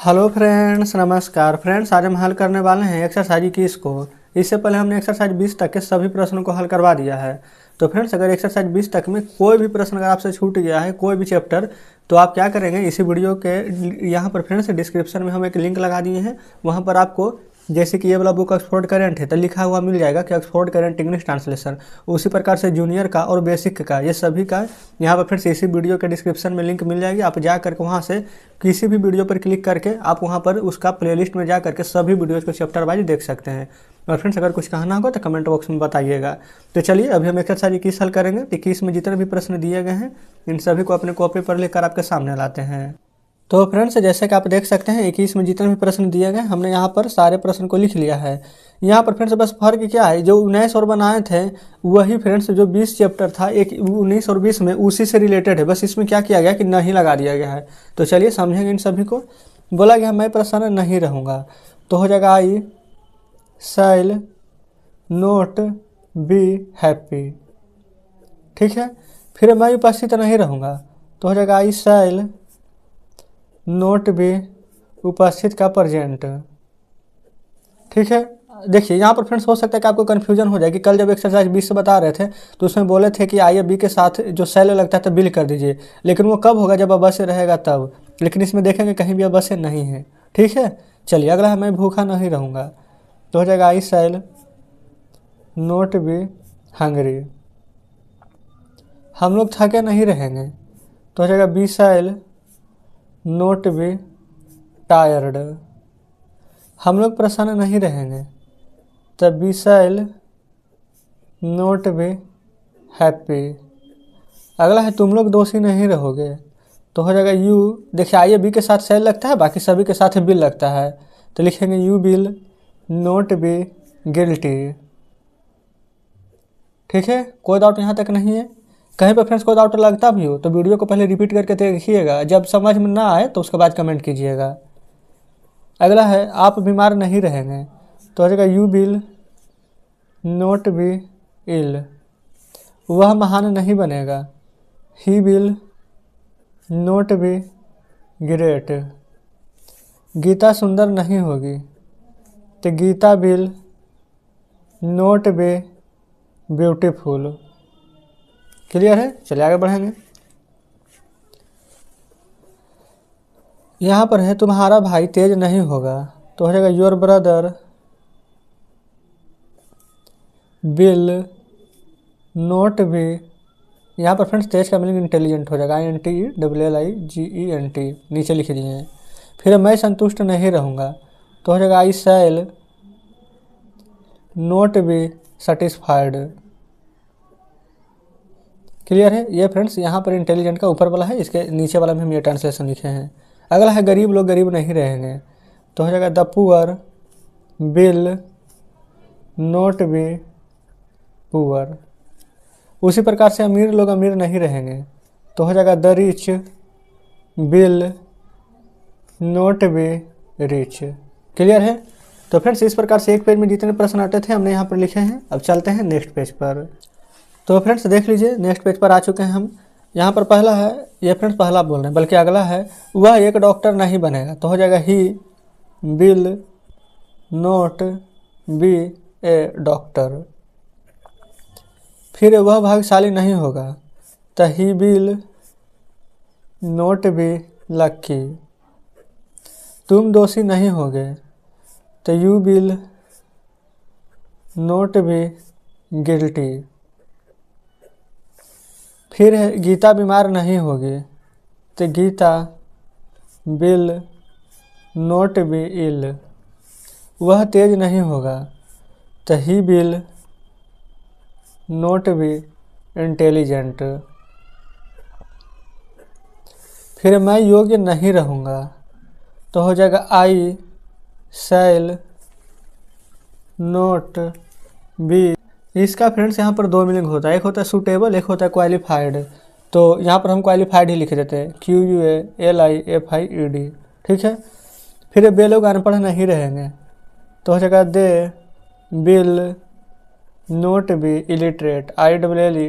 Hello friends, नमस्कार friends. आज हम हल करने वाले हैं एक्सरसाइज 21 को। इससे पहले हमने एक्सरसाइज 20 तक के सभी प्रश्नों को हल करवा दिया है। तो फ्रेंड्स, अगर एक्सरसाइज 20 तक में कोई भी प्रश्न अगर आपसे छूट गया है, कोई भी चैप्टर, तो आप क्या करेंगे, इसी वीडियो के यहाँ पर फ्रेंड्स डिस्क्रिप्शन में हम एक लिंक लगा दिए हैं। वहाँ पर आपको जैसे कि ये वाला बुक ऑक्सफोर्ड करेंट है तो लिखा हुआ मिल जाएगा कि ऑक्सफोर्ड करेंट इंग्लिश ट्रांसलेशन। उसी प्रकार से जूनियर का और बेसिक का, ये सभी का यहाँ पर फिर से इसी वीडियो के डिस्क्रिप्शन में लिंक मिल जाएगी। आप जा करके वहाँ से किसी भी वीडियो पर क्लिक करके आप वहाँ पर उसका प्लेलिस्ट में जा करके सभी वीडियोज़ को चैप्टर वाइज देख सकते हैं। और फ्रेंड्स, अगर कुछ कहना होगा तो कमेंट बॉक्स में बताइएगा। तो चलिए अभी हम एक्सरसाइज 21 हल करेंगे। 21 में जितने भी प्रश्न दिए गए हैं इन सभी को अपने कॉपी पर लेकर आपके सामने लाते हैं। तो फ्रेंड्स, जैसे कि आप देख सकते हैं 21 में जितने भी प्रश्न दिए गए हमने यहाँ पर सारे प्रश्न को लिख लिया है। यहाँ पर फ्रेंड्स बस फर्क क्या है, जो 19 और बनाए थे वही फ्रेंड्स जो 20 चैप्टर था, एक 19 और 20 में उसी से रिलेटेड है। बस इसमें क्या किया गया कि नहीं लगा दिया गया है। तो चलिए समझेंगे इन सभी को। बोला गया मैं प्रसन्न नहीं रहूँगा, तो हो जाएगा I shall not be happy. ठीक है। फिर मैं उपस्थित नहीं रहूँगा, तो हो जाएगा आई शैल नोट भी उपस्थित का प्रेजेंट। ठीक है। देखिए यहाँ पर फ्रेंड्स हो सकता है कि आपको कन्फ्यूजन हो जाए कि कल जब एक्सरसाइज 20 से बता रहे थे तो उसमें बोले थे कि आई बी के साथ जो सेल लगता है तो बिल कर दीजिए, लेकिन वो कब होगा जब अवश्य रहेगा तब। लेकिन इसमें देखेंगे कहीं भी अवश्य नहीं है। ठीक है। चलिए अगला है मैं भूखा नहीं रहूँगा, तो हो जाएगा I shall not be hungry. हम लोग थके नहीं रहेंगे, तो हो जाएगा we shall not be tired. हम लोग प्रसन्न नहीं रहेंगे, तब we shall not be happy. अगला है तुम लोग दोषी नहीं रहोगे, तो हो जाएगा यू। देखिए आइए बी के साथ शैल लगता है, बाकी सभी के साथ बिल लगता है, तो लिखेंगे you will not be guilty. ठीक है। कोई डाउट यहाँ तक नहीं है। कहीं पर फ्रेंड्स कोई डाउट लगता भी हो तो वीडियो को पहले रिपीट करके देखिएगा, जब समझ में ना आए तो उसके बाद कमेंट कीजिएगा। अगला है आप बीमार नहीं रहेंगे, तो हो जाएगा you will not be ill. वह महान नहीं बनेगा, he will not be great. Gita सुंदर नहीं होगी, तो Gita will not be beautiful. Clear है। चलिए आगे बढ़ेंगे। यहाँ पर है तुम्हारा भाई तेज नहीं होगा, तो हो जाएगा your brother will not be. यहाँ पर फ्रेंड्स तेज का मीनिंग इंटेलिजेंट हो जाएगा, INTELLIGENT नीचे लिख दिए हैं। फिर मैं संतुष्ट नहीं रहूँगा, तो हो जाएगा I shall not be satisfied. Clear है। ये फ्रेंड्स यहाँ पर इंटेलिजेंट का ऊपर वाला है, इसके नीचे वाला में हम ये ट्रांसलेशन लिखे हैं। अगला है गरीब लोग गरीब नहीं रहेंगे, तो हो जाएगा the poor bill not be poor. उसी प्रकार से अमीर लोग अमीर नहीं रहेंगे, तो हो जाएगा the rich bill not be rich. Clear है। तो फ्रेंड्स इस प्रकार से एक पेज में जितने प्रश्न आते थे हमने यहाँ पर लिखे हैं। अब चलते हैं नेक्स्ट पेज पर। तो फ्रेंड्स देख लीजिए नेक्स्ट पेज पर आ चुके हैं हम। यहाँ पर पहला है, ये फ्रेंड्स पहला बोल रहे हैं, बल्कि अगला है वह एक डॉक्टर नहीं बनेगा, तो हो जाएगा he will not be a doctor. फिर वह भाग्यशाली नहीं होगा, तो he will not be lucky. तुम दोषी नहीं होगे, तो you will not be guilty. फिर है गीता बीमार नहीं होगी, तो Gita will not be ill. वह तेज नहीं होगा, तो he will not be intelligent. फिर मैं योग्य नहीं रहूँगा, तो हो जाएगा आई शैल नोट बी। इसका फ्रेंड्स यहाँ पर दो मीनिंग होता है, एक होता है सूटेबल, एक होता है क्वालिफाइड। तो यहाँ पर हम क्वालिफाइड ही लिख देते हैं, QUALIFIED। ठीक है। फिर बे लोग अनपढ़ नहीं रहेंगे, तो हो जाएगा they will not be illiterate, ILLITERATE।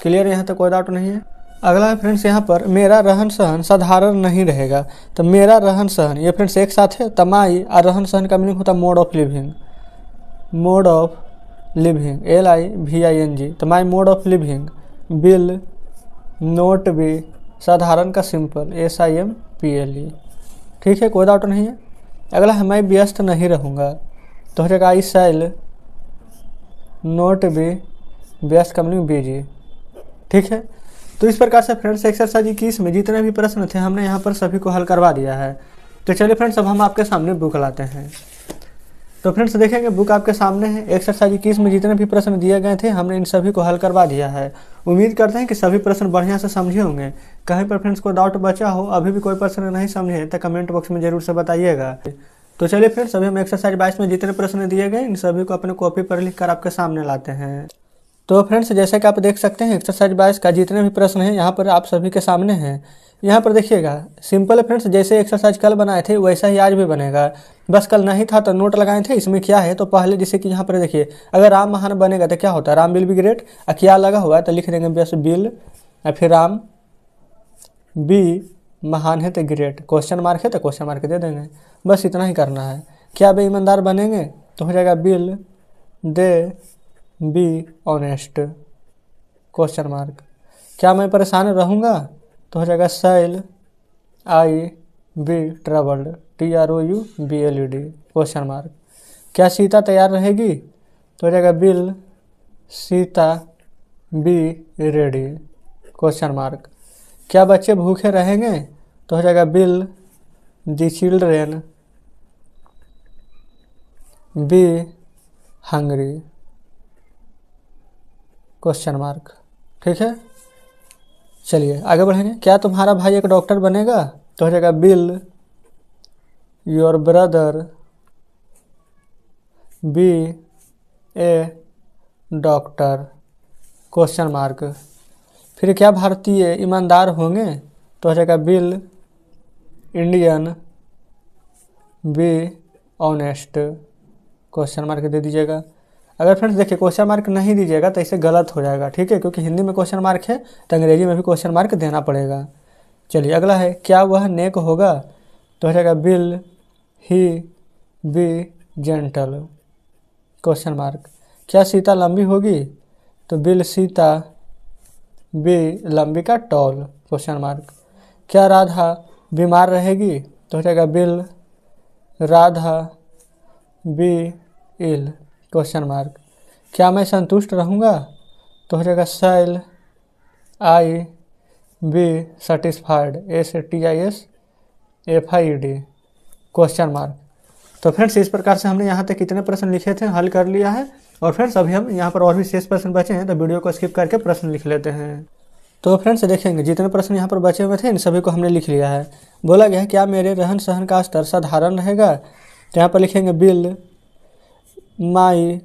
Clear. यहाँ तक कोई डाउट नहीं है। अगला है फ्रेंड्स यहाँ पर मेरा रहन सहन साधारण नहीं रहेगा। तो मेरा रहन सहन ये फ्रेंड्स एक साथ है। तमाई और रहन सहन का मीनिंग होता है mode of living. Mode of living LIVING। तो my mode of living will not be साधारण का सिंपल SIMPLE। ठीक है, कोई डाउट नहीं है। अगला है मैं व्यस्त नहीं रहूँगा। तो हो जाएगा आई शैल नोट बी व्यस्त का मीनिंग बिजी। ठीक है, तो इस प्रकार से फ्रेंड्स एक्सरसाइज 21 में जितने भी प्रश्न थे हमने यहाँ पर सभी को हल करवा दिया है। तो चलिए फ्रेंड्स अब हम आपके सामने बुक लाते हैं। तो फ्रेंड्स देखेंगे बुक आपके सामने है। एक्सरसाइज 21 में जितने भी प्रश्न दिए गए थे हमने इन सभी को हल करवा दिया है। उम्मीद करते हैं कि सभी प्रश्न बढ़िया से समझे होंगे। कहीं पर फ्रेंड्स को डाउट बचा हो, अभी भी कोई प्रश्न नहीं समझे तो कमेंट बॉक्स में जरूर से बताइएगा। तो चलिए फ्रेंड्स अभी हम एक्सरसाइज 22 में जितने प्रश्न दिए गए इन सभी को अपने कॉपी पर लिख कर आपके सामने लाते हैं। तो फ्रेंड्स जैसे कि आप देख सकते हैं एक्सरसाइज 22 का जितने भी प्रश्न हैं यहाँ पर आप सभी के सामने हैं। यहाँ पर देखिएगा सिंपल है फ्रेंड्स, जैसे एक्सरसाइज कल बनाए थे वैसा ही आज भी बनेगा। बस कल नहीं था तो नोट लगाए थे। इसमें क्या है तो पहले जैसे कि यहाँ पर देखिए अगर राम महान बनेगा तो क्या होता है राम विल बी ग्रेट। क्या लगा हुआ है तो लिख देंगे बस विल या फिर राम बी महान है तो ग्रेट। क्वेश्चन मार्क है तो क्वेश्चन मार्क दे देंगे। बस इतना ही करना है। क्या वे ईमानदार बनेंगे तो हो जाएगा will they be honest question mark. क्या मैं परेशान रहूँगा तो हो जाएगा shall I be troubled TROUBLED question mark. क्या सीता तैयार रहेगी तो हो जाएगा will Sita be ready question mark. क्या बच्चे भूखे रहेंगे तो हो जाएगा will the children be hungry question mark. ठीक है, चलिए आगे बढ़ेंगे। क्या तुम्हारा भाई एक डॉक्टर बनेगा तो हो जाएगा will your brother be a doctor question mark. फिर क्या भारतीय ईमानदार होंगे तो हो जाएगा will Indian be honest question mark दे दीजिएगा। अगर फ्रेंड्स देखिए क्वेश्चन मार्क नहीं दीजिएगा तो इसे गलत हो जाएगा। ठीक है, क्योंकि हिंदी में क्वेश्चन मार्क है तो अंग्रेजी में भी क्वेश्चन मार्क देना पड़ेगा। चलिए अगला है क्या वह नेक होगा तो हो जाएगा will he B gentle question mark. क्या सीता लंबी होगी तो विल सीता बी लंबी का टॉल क्वेश्चन मार्क। क्या राधा बीमार रहेगी तो हो जाएगा will Radha be ill question mark. क्या मैं संतुष्ट रहूँगा तो हो जाएगा shall I be satisfied SATISFIED question mark. तो फ्रेंड्स इस प्रकार से हमने यहाँ तक कितने प्रश्न लिखे थे हल कर लिया है। और फ्रेंड्स अभी हम यहाँ पर और भी शेष प्रश्न बचे हैं तो वीडियो को स्किप करके प्रश्न लिख लेते हैं। तो फ्रेंड्स देखेंगे जितने प्रश्न यहाँ पर बचे हुए थे इन सभी को हमने लिख लिया है। बोला गया है क्या मेरे रहन सहन का स्तर साधारण रहेगा तो यहाँ पर लिखेंगे विल माई।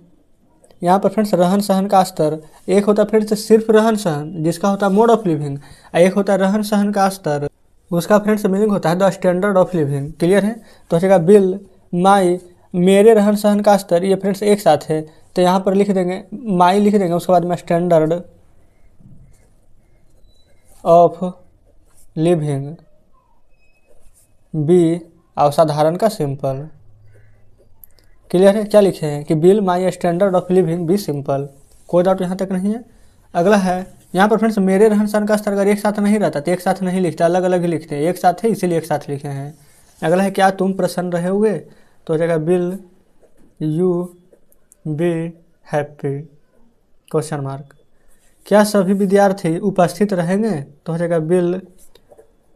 यहाँ पर फ्रेंड्स रहन सहन का स्तर एक होता है फ्रेंड्स सिर्फ रहन सहन जिसका होता है मोड ऑफ लिविंग, एक होता है रहन सहन का स्तर उसका फ्रेंड्स मीनिंग होता है the standard of living. Clear है, तो हो जाएगा विल माई मेरे रहन सहन का स्तर ये फ्रेंड्स एक साथ है तो यहाँ पर लिख देंगे माई लिख देंगे उसके बाद में स्टैंडर्ड ऑफ लिविंग बी और साधारण का सिंपल। क्लियर है, क्या लिखे हैं कि will my standard of living be simple. कोई डाउट यहाँ तक नहीं है। अगला है यहाँ पर फ्रेंड्स मेरे रहन सहन का स्तर अगर एक साथ नहीं रहता तो एक साथ नहीं लिखते, अलग अलग ही लिखते हैं। एक साथ है इसीलिए एक साथ लिखे हैं। अगला है क्या तुम प्रसन्न रहोगे तो हो जाएगा will you be happy question mark. क्या सभी विद्यार्थी उपस्थित रहेंगे तो हो जाएगा will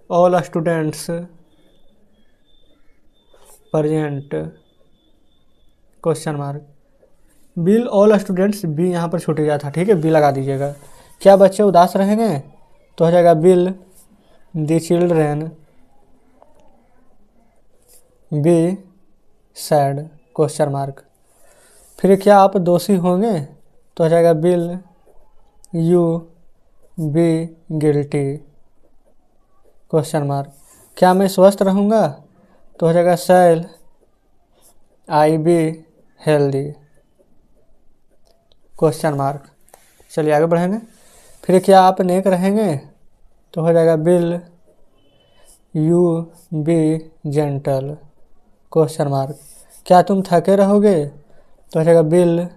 all students present question mark. Will all students be यहाँ पर छूट गया था। ठीक है, बी लगा दीजिएगा। क्या बच्चे उदास रहेंगे तो हो जाएगा will the children B sad question mark. फिर क्या आप दोषी होंगे तो हो जाएगा will you be guilty question mark. क्या मैं स्वस्थ रहूँगा तो हो जाएगा shall I B healthy question mark. चलिए आगे बढ़ेंगे। फिर क्या आप नेक रहेंगे तो हो जाएगा will you B gentle question mark. क्या तुम थके रहोगे? तो हो जाएगा will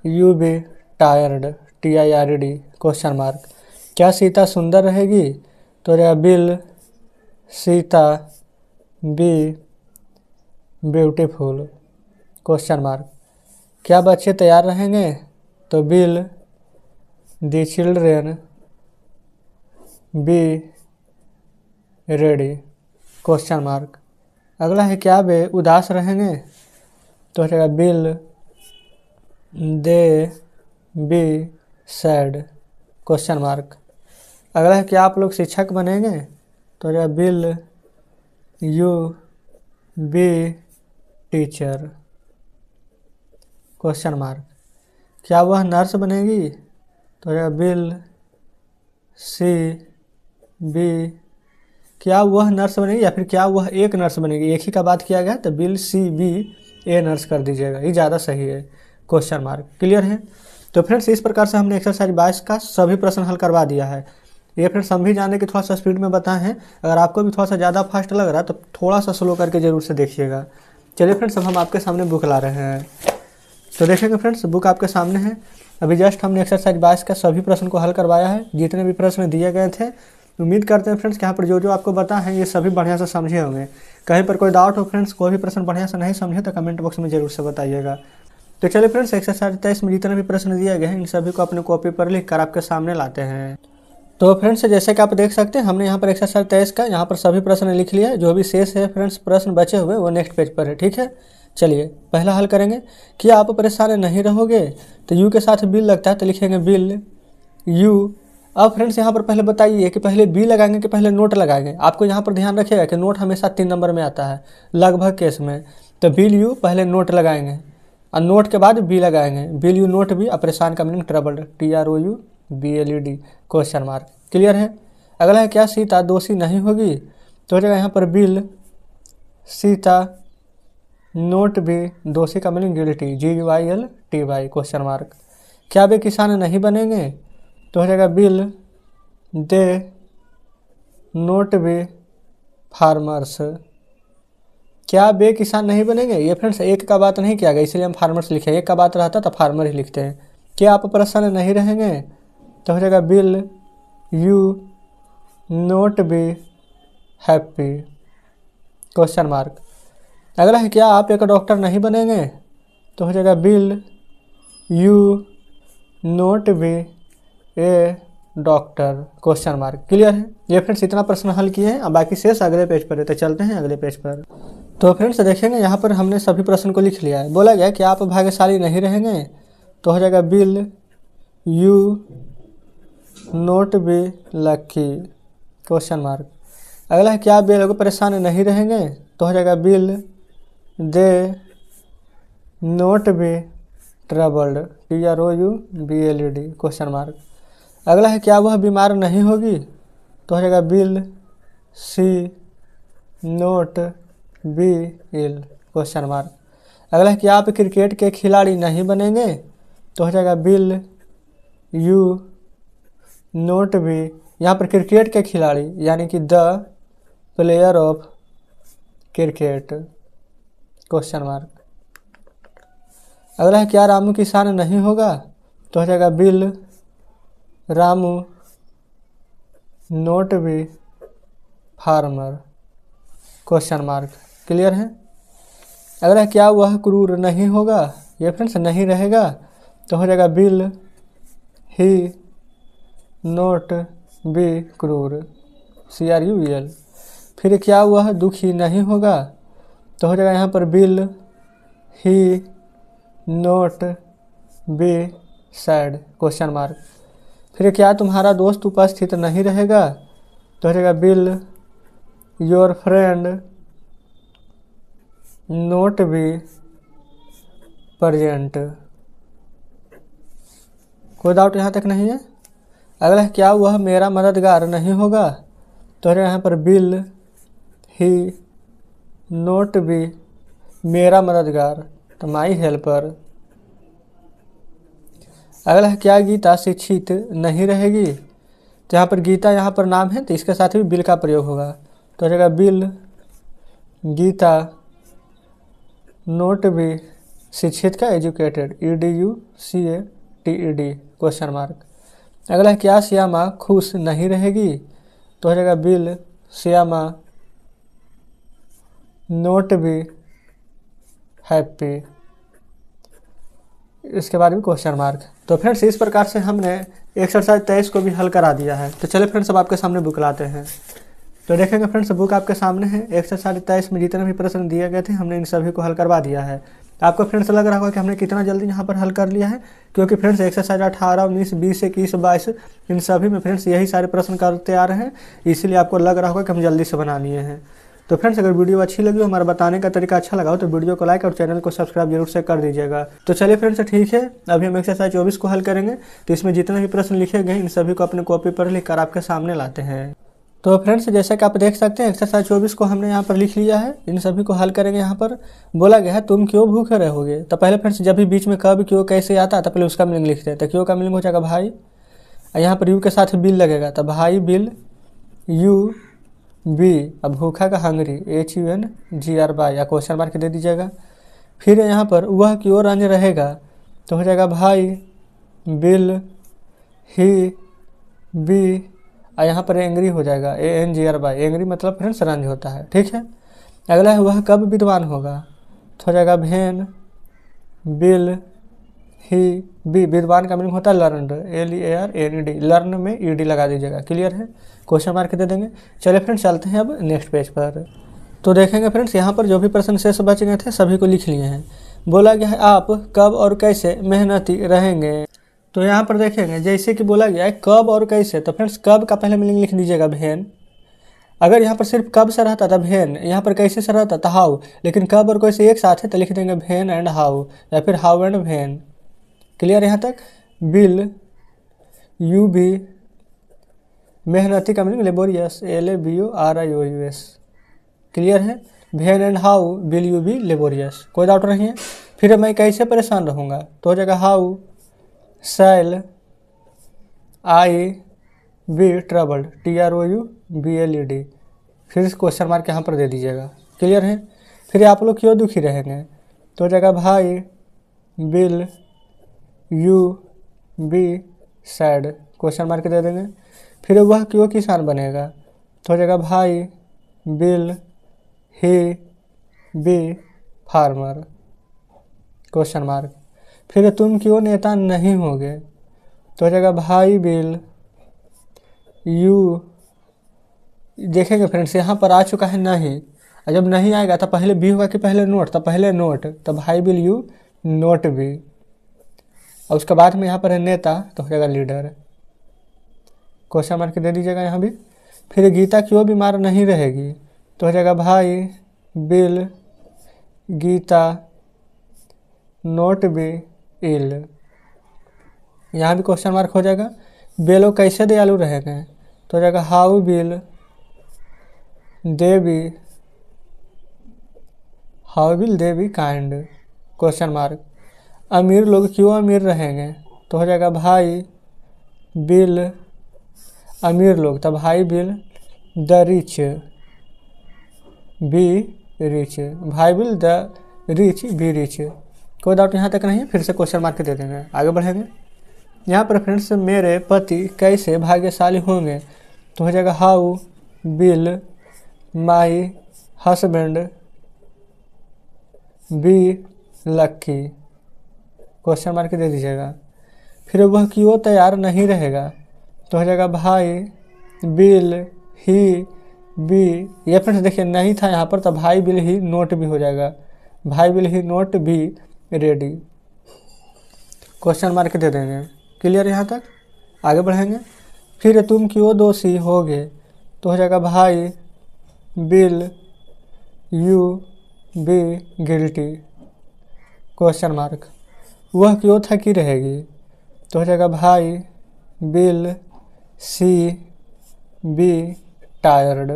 you be tired TIRD question mark. क्या सीता सुंदर रहेगी? तो हो जाएगा will Sita B beautiful question mark. क्या बच्चे तैयार रहेंगे? तो will the children B ready question mark. अगला है क्या वे उदास रहेंगे? तो हो जाएगा will they be sad question mark. अगला है क्या आप लोग शिक्षक बनेंगे? तो हो जाएगा will you be teacher question mark. क्या वह नर्स बनेगी? तो हो जाएगा विल सी बी। क्या वह नर्स बनेगी या फिर क्या वह एक नर्स बनेगी? एक ही का बात किया गया तो will she be a nurse कर दीजिएगा, ये ज़्यादा सही है क्वेश्चन मार्क। क्लियर है? तो फ्रेंड्स इस प्रकार से हमने एक्सरसाइज 22 का सभी प्रश्न हल करवा दिया है। ये फ्रेंड्स हम भी जाने कि थोड़ा सा स्पीड में बताए हैं, अगर आपको भी थोड़ा सा ज़्यादा फास्ट लग रहा है तो थोड़ा सा स्लो करके जरूर से देखिएगा। चलिए फ्रेंड्स अब हम आपके सामने बुक ला रहे हैं, तो देखेंगे फ्रेंड्स बुक आपके सामने है। अभी जस्ट हमने एक्सरसाइज 22 का सभी प्रश्न को हल करवाया है, जितने भी प्रश्न दिए गए थे। उम्मीद करते हैं फ्रेंड्स कि यहाँ पर जो जो आपको बता है ये सभी बढ़िया से समझे होंगे। कहीं पर कोई डाउट हो फ्रेंड्स, कोई भी प्रश्न बढ़िया से नहीं समझे तो कमेंट बॉक्स में जरूर से बताइएगा। तो चलिए फ्रेंड्स एक्सरसाइज 23 में जितने भी प्रश्न दिए गए हैं इन सभी को अपने कॉपी पर लिख कर आपके सामने लाते हैं। तो फ्रेंड्स जैसे कि आप देख सकते हैं हमने यहाँ पर एक्सरसाइज 23 का यहाँ पर सभी प्रश्न लिख लिया है। जो भी शेष है फ्रेंड्स प्रश्न बचे हुए वो नेक्स्ट पेज पर है, ठीक है। चलिए पहला हल करेंगे। क्या आप परेशान नहीं रहोगे? तो यू के साथ बिल लगता है तो लिखेंगे बिल यू। अब फ्रेंड्स यहाँ पर पहले बताइए कि पहले बी लगाएंगे कि पहले नोट लगाएंगे। आपको यहाँ पर ध्यान रखिएगा कि नोट हमेशा 3 नंबर में आता है लगभग केस में। तो बिल यू पहले नोट लगाएंगे और नोट के बाद बी लगाएंगे। Will you not be. परेशान का meaning troubled TROUBLED question mark. Clear है? अगला है क्या सीता दोषी नहीं होगी? तो हो जाएगा यहाँ पर बिल सीता नोट बी दोषी का meaning guilty GUILTY question mark. क्या वे किसान नहीं बनेंगे? तो हो जाएगा will they not be farmers. क्या वे किसान नहीं बनेंगे? ये फ्रेंड्स एक का बात नहीं किया गया इसलिए हम फार्मर्स लिखे, एक का बात रहता तो फार्मर ही लिखते हैं। क्या आप प्रसन्न नहीं रहेंगे? तो हो जाएगा will you not be happy question mark. अगला है क्या आप एक डॉक्टर नहीं बनेंगे? तो हो जाएगा will you not be a doctor question mark. Clear है? ये फ्रेंड्स इतना प्रश्न हल किए हैं, अब बाकी शेष अगले पेज पर है, तो चलते हैं अगले पेज पर। तो फ्रेंड्स देखेंगे यहाँ पर हमने सभी प्रश्न को लिख लिया है। बोला गया कि आप भाग्यशाली नहीं रहेंगे? तो हो जाएगा will you not B lucky question mark. अगला है क्या वे लोग परेशान नहीं रहेंगे? तो हो जाएगा will they not be troubled TROUBLED question mark. अगला है क्या वह बीमार नहीं होगी? तो हो जाएगा will she not be ill question mark. अगला है क्या आप क्रिकेट के खिलाड़ी नहीं बनेंगे? तो हो जाएगा बिल यू नोट बी। यहाँ पर क्रिकेट के खिलाड़ी यानी कि the player of cricket question mark. अगला है क्या रामू किसान नहीं होगा? तो हो जाएगा will Ramu not be farmer question mark. Clear है? अगला है क्या वह क्रूर नहीं होगा? ये फ्रेंड्स नहीं रहेगा तो हो जाएगा बिल ही नोट बी क्रूर CRUEL। फिर क्या वह दुखी नहीं होगा? तो हो जाएगा यहाँ पर bill he not be sad question mark. फिर क्या तुम्हारा दोस्त उपस्थित नहीं रहेगा? तो हो जाएगा bill your friend note be present. कोई डाउट यहाँ तक नहीं है? अगला है क्या वह मेरा मददगार नहीं होगा? तो है यहाँ पर बिल ही नोट बी मेरा मददगार तो माई हेल्पर। अगला है क्या गीता शिक्षित नहीं रहेगी? तो यहाँ पर गीता यहाँ पर नाम है तो इसके साथ भी बिल का प्रयोग होगा। तो हो जाएगा बिल गीता नोट बी शिक्षित का एजुकेटेड EDUCATED क्वेश्चन मार्क। अगला है क्या श्यामा खुश नहीं रहेगी। तो हो जाएगा bill Shyama note be happy, इसके बाद भी क्वेश्चन मार्क। तो फ्रेंड्स इस प्रकार से हमने एक्सरसाइज 23 को भी हल करा दिया है। तो चलिए फ्रेंड्स अब आपके सामने बुक लाते हैं। तो देखेंगे फ्रेंड्स बुक आपके सामने है। एक्सरसाइज 23 में जितने भी प्रश्न दिए गए थे हमने इन सभी को हल करवा दिया है। आपको फ्रेंड्स लग रहा होगा कि हमने कितना जल्दी यहाँ पर हल कर लिया है, क्योंकि फ्रेंड्स एक्सरसाइज 18, 19, 20, 21, 22 इन सभी में फ्रेंड्स यही सारे प्रश्न करते आ रहे हैं, इसीलिए आपको लग रहा होगा कि हम जल्दी से बना लिए हैं। तो फ्रेंड्स अगर वीडियो अच्छी लगी हो, हमारा बताने का तरीका अच्छा लगा हो, तो वीडियो को लाइक और चैनल को सब्सक्राइब जरूर से कर दीजिएगा। तो चलिए फ्रेंड्स ठीक है, अभी हम एक्सरसाइज 24 को हल करेंगे। तो इसमें जितने भी प्रश्न लिखे गए इन सभी को अपने कॉपी पर लिख कर आपके सामने लाते हैं। तो फ्रेंड्स जैसे कि आप देख सकते हैं एक्सरसाइज 24 को हमने यहाँ पर लिख लिया है। इन सभी को हल करेंगे। यहाँ पर बोला गया है तुम क्यों भूखे रहोगे। तो पहले फ्रेंड्स जब भी बीच में कब क्यों कैसे आता है तो पहले उसका मीनिंग लिखते हैं। तो क्यों का मीनिंग हो जाएगा भाई, यहाँ पर यू के साथ बिल लगेगा तो भाई बिल यू बी। अब भूखा का हंगरी HUNGRY या क्वेश्चन मार्क दे दीजिएगा। फिर यहाँ पर वह क्यों रंज रहेगा तो हो जाएगा भाई बिल ही बी, और यहाँ पर एंग्री हो जाएगा ANGRY। एंग्री मतलब फ्रेंड्स रंज होता है, ठीक है। अगला है वह कब विद्वान होगा तो हो जाएगा भेन बिल ही बी। विद्वान का मीनिंग होता है लर्नड LEARNED, लर्न में ED लगा दीजिएगा। क्लियर है, क्वेश्चन मार्क दे देंगे। चलिए फ्रेंड्स चलते हैं अब नेक्स्ट पेज पर। तो देखेंगे फ्रेंड्स यहाँ पर जो भी प्रश्न शेष बच गए थे सभी को लिख लिए हैं। बोला गया है आप कब और कैसे मेहनती रहेंगे। तो यहाँ पर देखेंगे जैसे कि बोला गया है कब और कैसे, तो फ्रेंड्स कब का पहले मीनिंग लिख दीजिएगा भेन। अगर यहाँ पर सिर्फ कब से रहता था भेन, यहाँ पर कैसे से रहता था हाउ, लेकिन कब और कैसे एक साथ है तो लिख देंगे भेन एंड हाउ, या फिर हाउ एंड भेन। क्लियर यहाँ तक। बिल यू बी मेहनती का मीनिंग लेबोरियस LABORIOUS। क्लियर है। When and how will you be laborious, कोई डाउट नहीं है। फिर मैं कैसे परेशान रहूँगा तो हो जाएगा how shall I be troubled TROUBLED। फिर क्वेश्चन मार्क यहाँ पर दे दीजिएगा। क्लियर है। फिर आप लोग क्यों दुखी रहेंगे तो हो जाएगा भाई will you be sad, question mark दे देंगे। फिर वह क्यों किसान बनेगा तो हो जाएगा भाई will he B farmer, question mark. फिर तुम क्यों नेता नहीं होगे तो हो जाएगा भाई बिल यू। देखेंगे फ्रेंड्स यहाँ पर आ चुका है नहीं, और जब नहीं आएगा तो पहले बी होगा कि पहले नोट, तो पहले नोट, तो भाई बिल यू नोट बी। और उसके बाद में यहाँ पर है नेता तो हो जाएगा लीडर, क्वेश्चन मार्क दे दीजिएगा यहाँ भी। फिर गीता क्यों बीमार नहीं रहेगी तो हो जाएगा भाई will Gita not be ill, यहाँ भी क्वेश्चन मार्क हो जाएगा। बेलो कैसे दयालु रहेंगे तो हो जाएगा how bill they be kind, question mark. अमीर लोग क्यों अमीर रहेंगे तो हो जाएगा भाई बिल अमीर लोग, तब why will the rich be rich, why will the rich be rich. कोई डाउट यहाँ तक नहीं है। फिर से क्वेश्चन मार्क दे देंगे, आगे बढ़ेंगे। यहाँ पर फ्रेंड्स मेरे पति कैसे भाग्यशाली होंगे तो हो जाएगा how will my husband be lucky, question mark दे दीजिएगा। फिर वह क्यों तैयार नहीं रहेगा तो हो जाएगा भाई बिल ही बी। ये फ्रेंड्स देखिए नहीं था यहाँ पर, तो भाई बिल ही नोट भी हो जाएगा, भाई will he not be ready, question mark दे देंगे। क्लियर यहाँ तक, आगे बढ़ेंगे। फिर तुम क्यों दोषी होगे तो हो जाएगा भाई will you be guilty, question mark. वह क्यों थकी रहेगी तो हो जाएगा भाई will she be tired,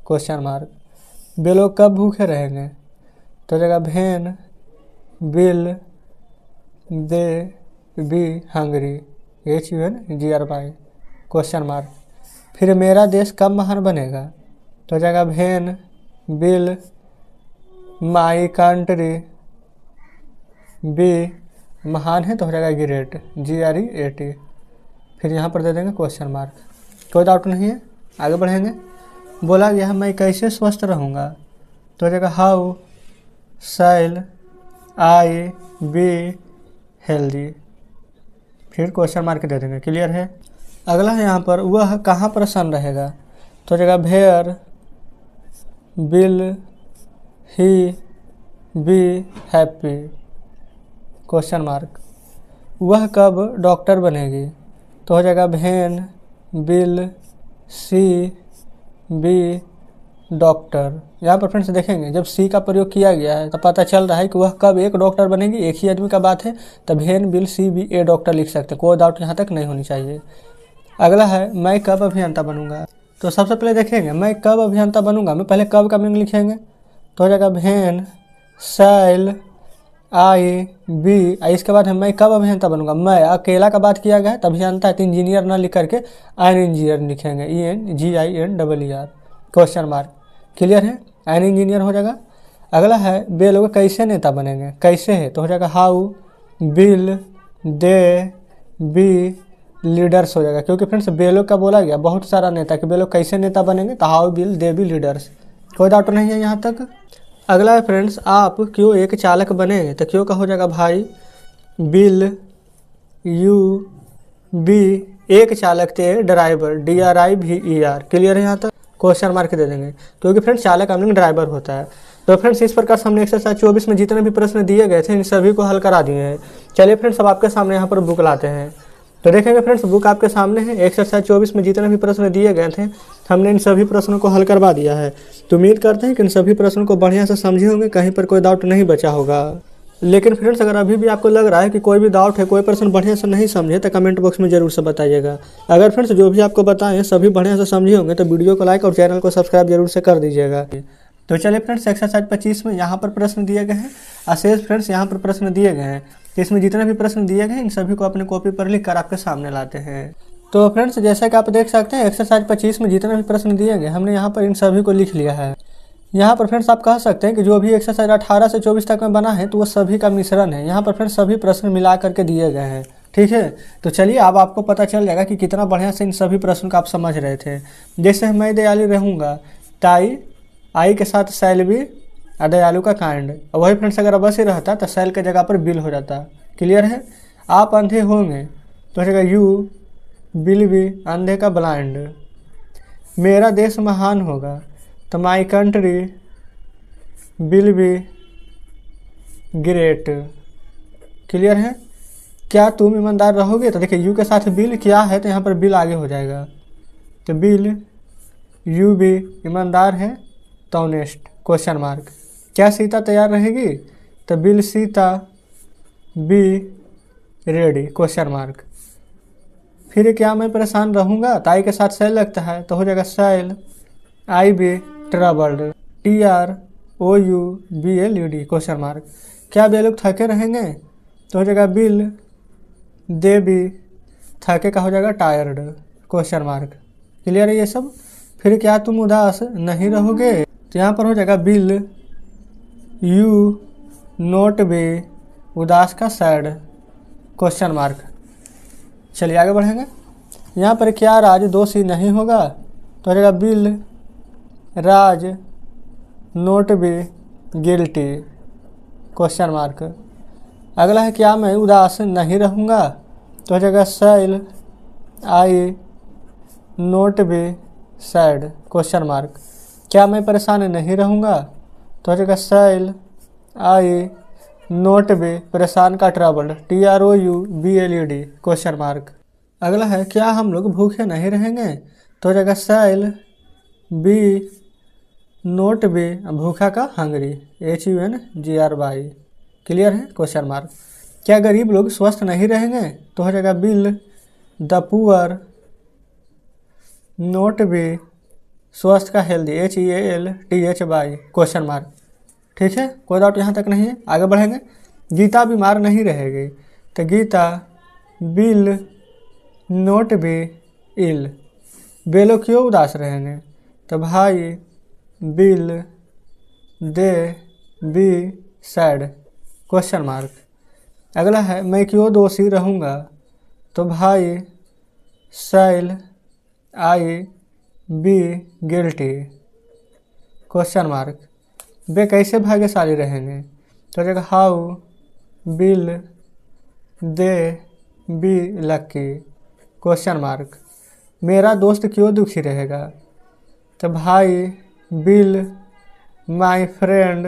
question mark. वे लोग कब भूखे रहेंगे तो हो जाएगा when will they be hungry HUNGRY, question mark. फिर मेरा देश कब महान बनेगा, तो हो जाएगा when will my country be, महान है तो हो जाएगा ग्रेट, GREAT। फिर यहाँ पर दे देंगे क्वेश्चन मार्क। कोई डाउट नहीं है, आगे बढ़ेंगे। बोला गया मैं कैसे स्वस्थ रहूँगा, तो हो जाएगा how shall I be healthy. फिर क्वेश्चन मार्क दे देंगे। क्लियर है। अगला है यहाँ पर वह कहाँ प्रसन्न रहेगा, तो हो जाएगा where will he be happy, question mark. वह कब डॉक्टर बनेगी, तो हो जाएगा when will she be doctor. यहाँ पर फ्रेंड्स देखेंगे जब सी का प्रयोग किया गया है तो पता चल रहा है कि वह कब एक डॉक्टर बनेगी, एक ही आदमी का बात है, तो when will she be a doctor लिख सकते हैं। कोई डाउट यहाँ तक नहीं होनी चाहिए। अगला है मैं कब अभियंता बनूंगा, तो सबसे पहले देखेंगे मैं कब अभियंता बनूंगा में पहले कब का मीनिंग लिखेंगे, तो हो जाएगा व्हेन शैल आई बी, इसके बाद मैं कब अभियंता बनूंगा, मैं अकेला का बात किया गया है तो अभियंता है, इंजीनियर ना लिख करके एन इंजीनियर लिखेंगे, ENGINER, क्वेश्चन मार्क। क्लियर है, एन इंजीनियर हो जाएगा। अगला है वे लोग कैसे नेता बनेंगे, कैसे है तो हो जाएगा how will they B leaders हो जाएगा, क्योंकि फ्रेंड्स वे लोग का बोला गया बहुत सारा नेता कि वे लोग कैसे नेता बनेंगे, तो how will they B leaders. कोई डाउट नहीं है यहाँ तक। अगला है फ्रेंड्स आप क्यों एक चालक बने, तो क्यों का हो जाएगा भाई विल यू बी, एक चालक थे ड्राइवर, DRIVER। क्लियर है यहाँ तक, क्वेश्चन मार्क दे देंगे, क्योंकि फ्रेंड्स चालक का मीनिंग ड्राइवर होता है। तो फ्रेंड्स इस प्रकार से हमने एक्सरसाइज 24 में जितने भी प्रश्न दिए गए थे इन सभी को हल करा दिए हैं। चलिए फ्रेंड्स अब आपके सामने यहाँ पर बुक लाते हैं, तो देखेंगे फ्रेंड्स बुक आपके सामने है। एक्सरसाइज 24 में जितने भी प्रश्न दिए गए थे हमने इन सभी प्रश्नों को हल करवा दिया है। तो उम्मीद करते हैं कि इन सभी प्रश्नों को बढ़िया से समझे होंगे, कहीं पर कोई डाउट नहीं बचा होगा। लेकिन फ्रेंड्स अगर अभी भी आपको लग रहा है कि कोई भी डाउट है, कोई प्रश्न बढ़िया से नहीं समझे, तो कमेंट बॉक्स में जरूर से बताइएगा। अगर फ्रेंड्स जो भी आपको बताएं सभी बढ़िया से समझे होंगे तो वीडियो को लाइक और चैनल को सब्सक्राइब जरूर से कर दीजिएगा। तो चलिए फ्रेंड्स एक्सरसाइज 25 में यहाँ पर प्रश्न दिए गए हैं, अशेष फ्रेंड्स यहाँ पर प्रश्न दिए गए हैं। तो इसमें जितने भी प्रश्न दिए गए हैं इन सभी को अपने कॉपी पर लिख कर आपके सामने लाते हैं। तो फ्रेंड्स जैसा कि आप देख सकते हैं एक्सरसाइज 25 में जितने भी प्रश्न दिए गए हमने यहाँ पर इन सभी को लिख लिया है। यहाँ पर फ्रेंड्स आप कह सकते हैं कि जो भी एक्सरसाइज 18 से 24 तक में बना है तो वो सभी का मिश्रण है। यहाँ पर फ्रेंड्स सभी प्रश्न मिला करके दिए गए हैं। ठीक है, तो चलिए अब आपको पता चल जाएगा कि कितना बढ़िया से इन सभी प्रश्नों का आप समझ रहे थे। जैसे मैं दयालु रहूँगा, टाई आई के साथ शैल भी दयालु का काइंड, वही फ्रेंड्स अगर अवश्य रहता तो शैल के जगह पर बिल हो जाता। क्लियर है। आप अंधे होंगे तो हो जाएगा यू विल बी, अंधे का ब्लाइंड। मेरा देश महान होगा तो my country will be great. Clear है। क्या तुम ईमानदार रहोगे, तो देखिए यू के साथ बिल क्या है तो यहाँ पर बिल आगे हो जाएगा, तो बिल यू बी, ईमानदार है तो ऑनेस्ट, क्वेश्चन मार्क। क्या सीता तैयार रहेगी, तो bill Sita be ready, question mark. फिर क्या मैं परेशान रहूँगा, तो आई के साथ शैल लगता है तो हो जाएगा shall I be troubled, TROUBLED, question mark. क्या वे लोग थके रहेंगे, तो हो जाएगा बिल दे बी, थके का हो जाएगा टायर्ड, क्वेश्चन मार्क। क्लियर है ये सब। फिर क्या तुम उदास नहीं रहोगे, तो यहाँ पर हो जाएगा बिल यू नोट बी, उदास का सैड, क्वेश्चन मार्क। चलिए आगे बढ़ेंगे। यहाँ पर क्या राज दोषी नहीं होगा, तो हो जाएगा bill Raj note be guilty, question mark. अगला है क्या मैं उदास नहीं रहूँगा, तो हो जाएगा shall I not be sad, question mark. क्या मैं परेशान नहीं रहूँगा, तो हो जाएगा शैल आई नोट बी, परेशान का ट्रबल्ड, TROUBLED, क्वेश्चन मार्क। अगला है क्या हम लोग भूखे नहीं रहेंगे, तो हो जाएगा शैल बी नोट बी, भूखा का हंगरी, HUNGRY। क्लियर है, क्वेश्चन मार्क। क्या गरीब लोग स्वस्थ नहीं रहेंगे, तो हो जाएगा will the poor not be, स्वस्थ का हेल्दी, HEALTHY, क्वेश्चन मार्क। ठीक है, कोई डाउट यहाँ तक नहीं है। आगे बढ़ेंगे। गीता बीमार नहीं रहेगी, तो Gita will not be ill, वे लोग क्यों उदास रहेंगे? तो why will they be sad question mark. अगला है मैं क्यों दोषी रहूँगा? तो why shall I be guilty question mark. वे कैसे भाग्यशाली रहेंगे? तो जगह how will they be lucky question mark. मेरा दोस्त क्यों दुखी रहेगा? तो why will my friend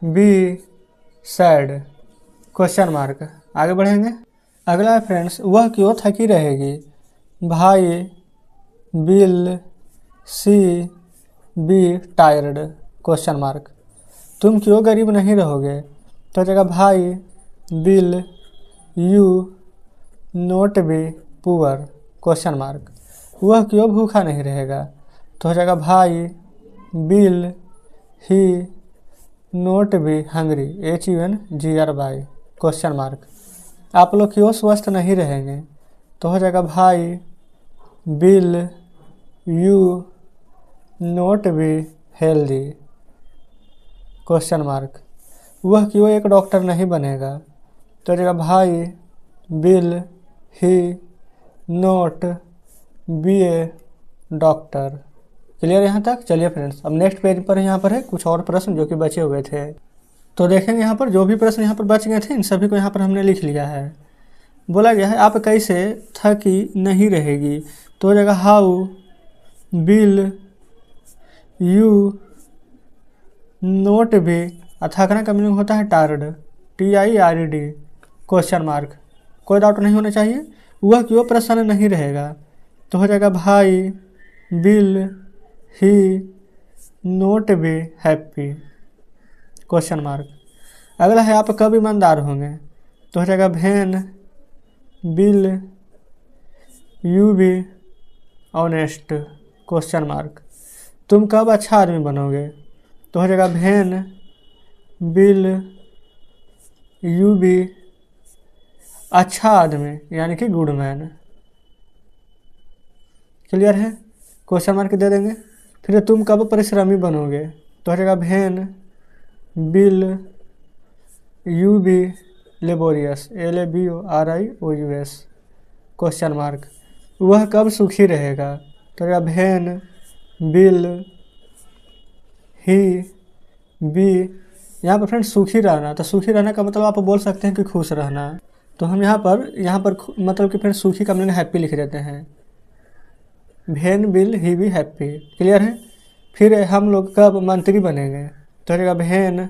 be sad question mark. आगे बढ़ेंगे। अगला है फ्रेंड्स वह क्यों थकी रहेगी? भाई will she be tired question mark. तुम क्यों गरीब नहीं रहोगे? तो जगह भाई will you not be poor question mark. वह क्यों भूखा नहीं रहेगा? तो जगह भाई will he not be hungry HUNGRY question mark. आप लोग क्यों स्वस्थ नहीं रहेंगे? तो हो जाएगा भाई will you not be healthy question mark. वह क्यों एक डॉक्टर नहीं बनेगा? तो जगह भाई will he not be a doctor. Clear यहाँ तक? चलिए फ्रेंड्स अब नेक्स्ट पेज पर यहाँ पर है कुछ और प्रश्न जो कि बचे हुए थे। तो देखेंगे यहाँ पर जो भी प्रश्न यहाँ पर बच गए थे इन सभी को यहाँ पर हमने लिख लिया है। बोला गया है आप कैसे थकी नहीं रहेगी? तो जगह how will you not be. थकना का मीनिंग होता है टायर्ड TIRD क्वेश्चन मार्क। कोई डाउट नहीं होना चाहिए। वह क्यों प्रसन्न नहीं रहेगा? तो हो जाएगा भाई will he not be happy question mark. अगला है आप कब ईमानदार होंगे? तो हो जाएगा when will you B honest question mark. तुम कब अच्छा आदमी बनोगे? तो हो जाएगा व्हेन विल यू बी अच्छा आदमी यानी कि गुड मैन। क्लियर है? क्वेश्चन मार्क दे देंगे। फिर तुम कब परिश्रमी बनोगे? तो हो जाएगा when will you be laborious LABORIOUS question mark. वह कब सुखी रहेगा? तो होगा व्हेन विल ही बी। यहाँ पर फ्रेंड्स सुखी रहना, तो सुखी रहने का मतलब आप बोल सकते हैं कि खुश रहना। तो हम यहाँ पर मतलब कि फ्रेंड्स सुखी का मीनिंग हैप्पी लिख देते हैं। When will he be happy. Clear है? फिर हम लोग कब मंत्री बनेंगे? तो रहेगा व्हेन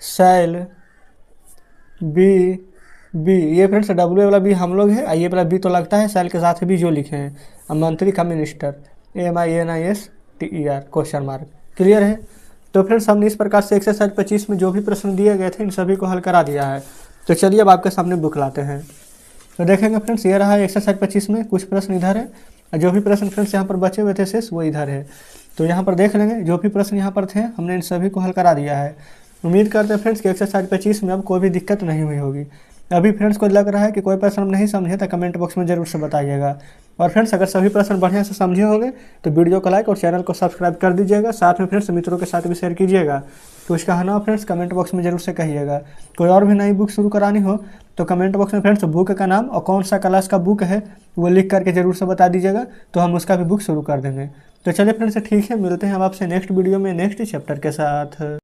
शैल बी। ये फ्रेंड्स W वाला बी हम लोग है, ये वाला बी तो लगता है शैल के साथ भी जो लिखे हैं। अब मंत्री का minister MINISTER question mark. Clear है? तो फ्रेंड्स हमने इस प्रकार से एक्सरसाइज 25 में जो भी प्रश्न दिए गए थे इन सभी को हल करा दिया है। तो चलिए अब आपके सामने बुक लाते हैं। तो देखेंगे फ्रेंड्स ये रहा एक्सरसाइज 25 में, कुछ प्रश्न इधर है और जो भी प्रश्न फ्रेंड्स यहाँ पर बचे हुए थे शेष वो इधर है। तो यहाँ पर देख लेंगे जो भी प्रश्न यहाँ पर थे हमने इन सभी को हल करा दिया है। उम्मीद करते हैं फ्रेंड्स कि एक्सरसाइज 25 में अब कोई भी दिक्कत नहीं हुई होगी। अभी फ्रेंड्स को लग रहा है कि कोई प्रश्न नहीं समझे तो कमेंट बॉक्स में जरूर से बताइएगा। और फ्रेंड्स अगर सभी प्रश्न बढ़िया से समझे होंगे तो वीडियो को लाइक और चैनल को सब्सक्राइब कर दीजिएगा। साथ में फ्रेंड्स मित्रों के साथ भी शेयर कीजिएगा। तो इसका है ना फ्रेंड्स कमेंट बॉक्स में जरूर से कहिएगा। कोई और भी नई बुक शुरू करानी हो तो कमेंट बॉक्स में फ्रेंड्स बुक का नाम और कौन सा क्लास का बुक है वो लिख करके जरूर से बता दीजिएगा, तो हम उसका भी बुक शुरू कर देंगे। तो चलिए फ्रेंड्स ठीक है, मिलते हैं हम आपसे नेक्स्ट वीडियो में नेक्स्ट चैप्टर के साथ।